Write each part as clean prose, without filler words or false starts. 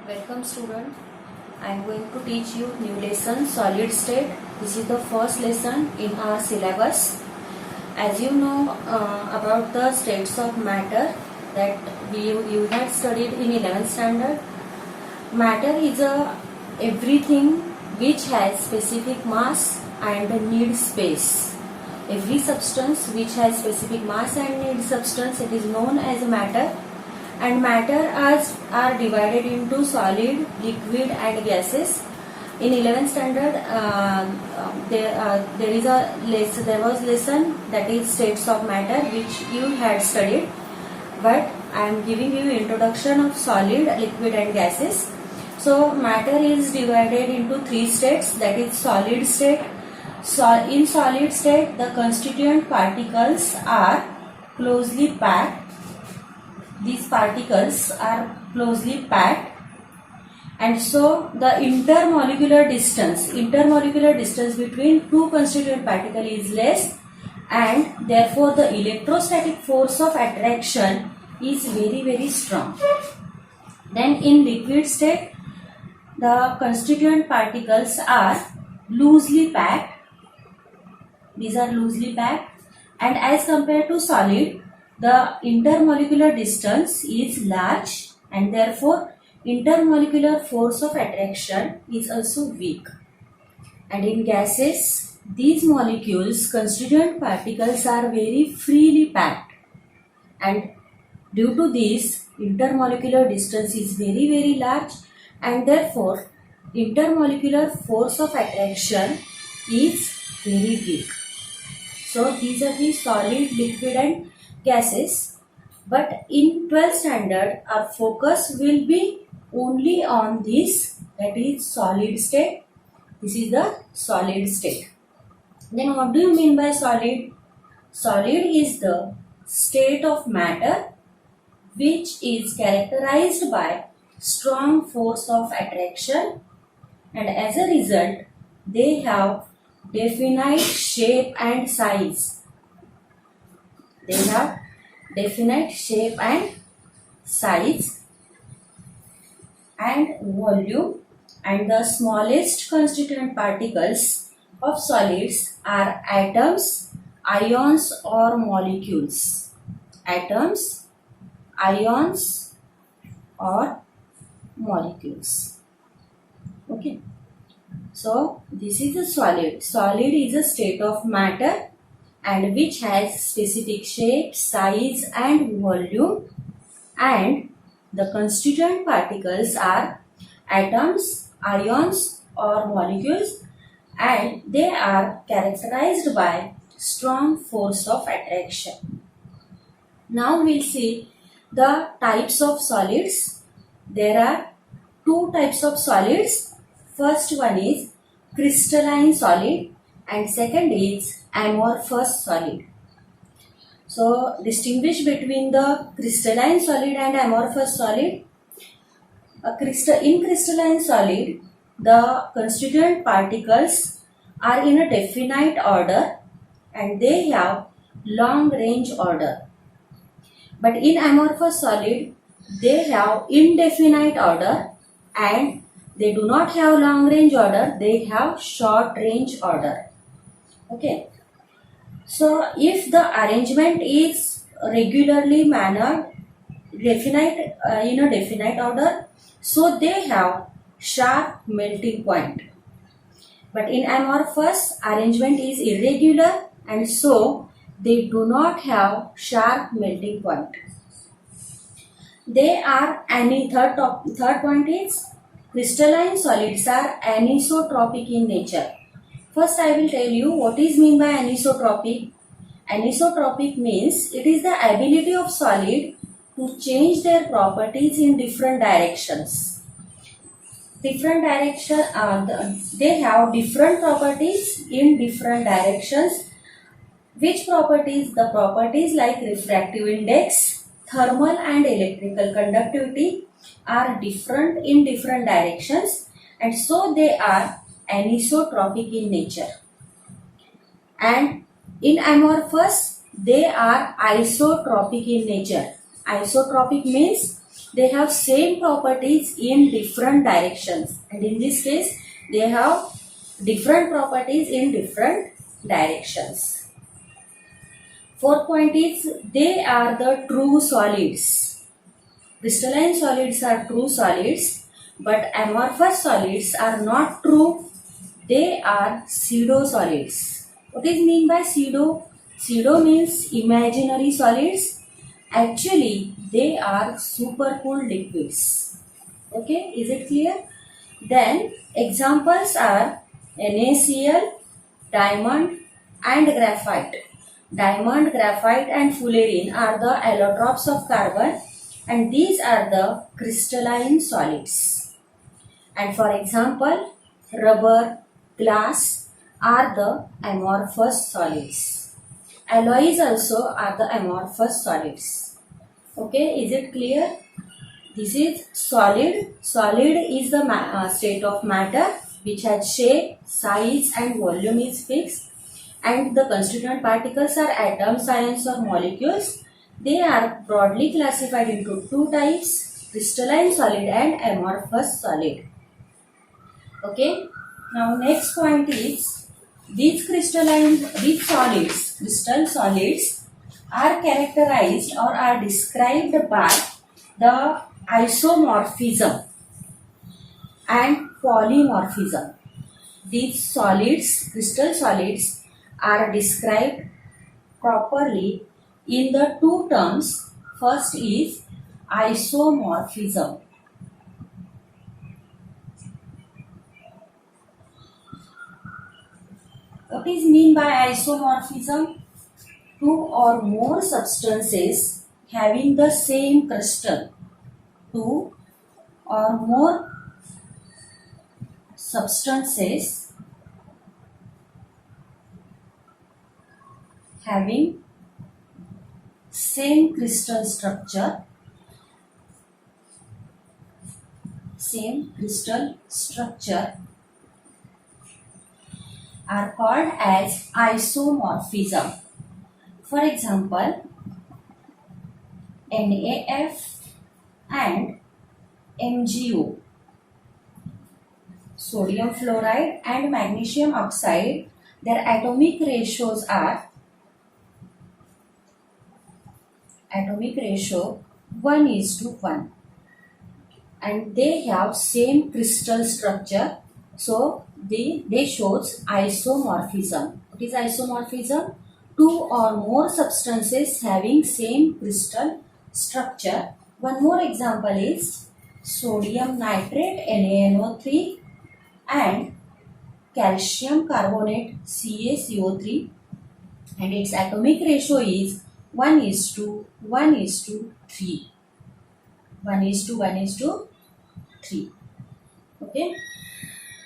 Welcome student. I am going to teach you new lesson solid state. This is the first lesson in our syllabus. As you know about the states of matter that you had studied in 11th standard. Matter is everything which has specific mass and needs space. Every substance which has specific mass and needs substance, it is known as matter. And matter are divided into solid, liquid and gases. In 11th standard there was lesson that is states of matter which you had studied, but I am giving you introduction of solid, liquid and gases. So matter is divided into three states, that is solid state. In solid state the constituent particles are closely packed. These particles are closely packed, and so the intermolecular distance between two constituent particles is less, and therefore the electrostatic force of attraction is very strong. Then in liquid state the constituent particles are loosely packed. These are loosely packed, and as compared to solid, the intermolecular distance is large, and therefore intermolecular force of attraction is also weak. And in gases, these molecules, constituent particles, are very freely packed, and due to this intermolecular distance is very large, and therefore intermolecular force of attraction is very weak. So these are the solid, liquid and gases. But in 12th standard our focus will be only on this, that is solid state. This is the solid state. Then what do you mean by solid? Solid is the state of matter which is characterized by strong force of attraction, and as a result they have definite shape and size. They have definite shape and size and volume, and the smallest constituent particles of solids are atoms, ions or molecules. Atoms, ions or molecules. Okay. So this is a solid. Solid is a state of matter and which has specific shape, size and volume, and the constituent particles are atoms, ions or molecules, and they are characterized by strong force of attraction. Now we'll see the types of solids. There are two types of solids. First one is crystalline solid and second is amorphous solid. So distinguish between the crystalline solid and amorphous solid. In crystalline solid, the constituent particles are in a definite order and they have long range order. But in amorphous solid, they have indefinite order and they do not have long range order, they have short range order. Okay. So if the arrangement is regularly mannered, definite in a definite order, so they have sharp melting point. But in amorphous, arrangement is irregular and so they do not have sharp melting point. They are third point is crystalline solids are anisotropic in nature. First I will tell you what is mean by anisotropic. Anisotropic means it is the ability of solid to change their properties in different directions. They have different properties in different directions. Which properties? The properties like refractive index, thermal and electrical conductivity are different in different directions, and so they are anisotropic in nature. And in amorphous, they are isotropic in nature. Isotropic means they have same properties in different directions, and in this case they have different properties in different directions. Fourth point is they are the true solids. Crystalline solids are true solids, but amorphous solids are not true. They are pseudo solids. What is mean by pseudo? Pseudo means imaginary solids. Actually, they are supercooled liquids. Okay, is it clear? Then examples are NaCl, diamond and graphite. Diamond, graphite and fullerene are the allotropes of carbon, and these are the crystalline solids. And for example, rubber, glass are the amorphous solids. Alloys also are the amorphous solids. Okay, is it clear? This is solid. Solid is the state of matter which has shape, size and volume is fixed, and the constituent particles are atoms, ions or molecules. They are broadly classified into two types, crystalline solid and amorphous solid. Okay. Now next point is these crystal solids are characterized or are described by the isomorphism and polymorphism. These solids, crystal solids, are described properly in the two terms. First is isomorphism. What is mean by isomorphism? Two or more substances having the same crystal. Two or more substances having same crystal structure are called as isomorphism. For example, NaF and MgO, sodium fluoride and magnesium oxide, their atomic ratio 1:1, and they have same crystal structure, so they shows isomorphism. What is isomorphism? Two or more substances having same crystal structure. One more example is sodium nitrate NaNO3 and calcium carbonate CaCO3, and its atomic ratio is 1:1:3. 1:1:3. Okay.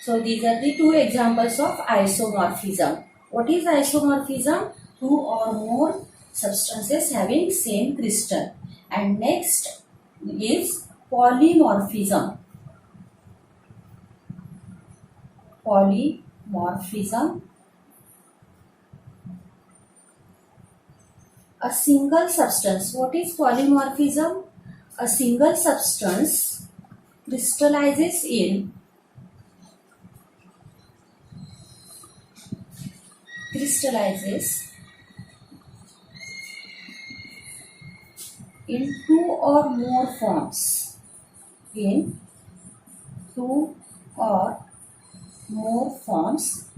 So these are the two examples of isomorphism. What is isomorphism? Two or more substances having same crystal. And next is polymorphism. Polymorphism. A single substance. What is polymorphism? A single substance crystallizes in two or more forms. In two or more forms.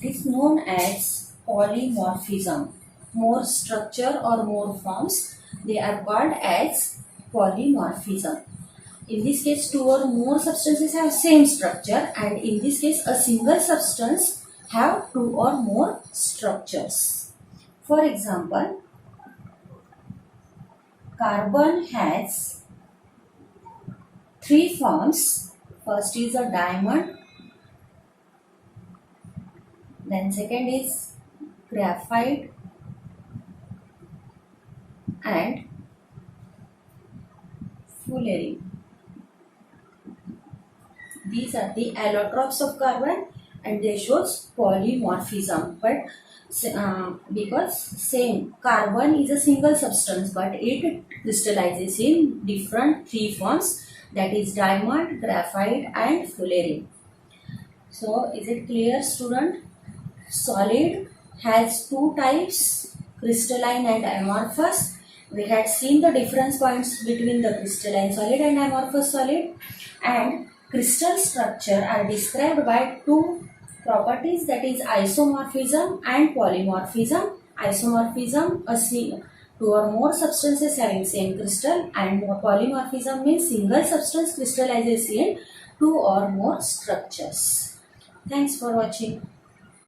It is known as polymorphism. More structure or more forms, they are called as polymorphism. In this case, two or more substances have same structure, and in this case, a single substance have two or more structures. For example, carbon has three forms. First is a diamond, then second is graphite and fullerene. These are the allotropes of carbon and they shows polymorphism. But Because same carbon is a single substance, but it crystallizes in different three forms, that is diamond, graphite and fullerene. So is it clear, student? Solid has two types, crystalline and amorphous. We had seen the difference points between the crystalline solid and amorphous solid, and crystal structure are described by two properties, that is isomorphism and polymorphism. Isomorphism, two or more substances having same crystal, and polymorphism means single substance crystallizes in two or more structures. Thanks for watching.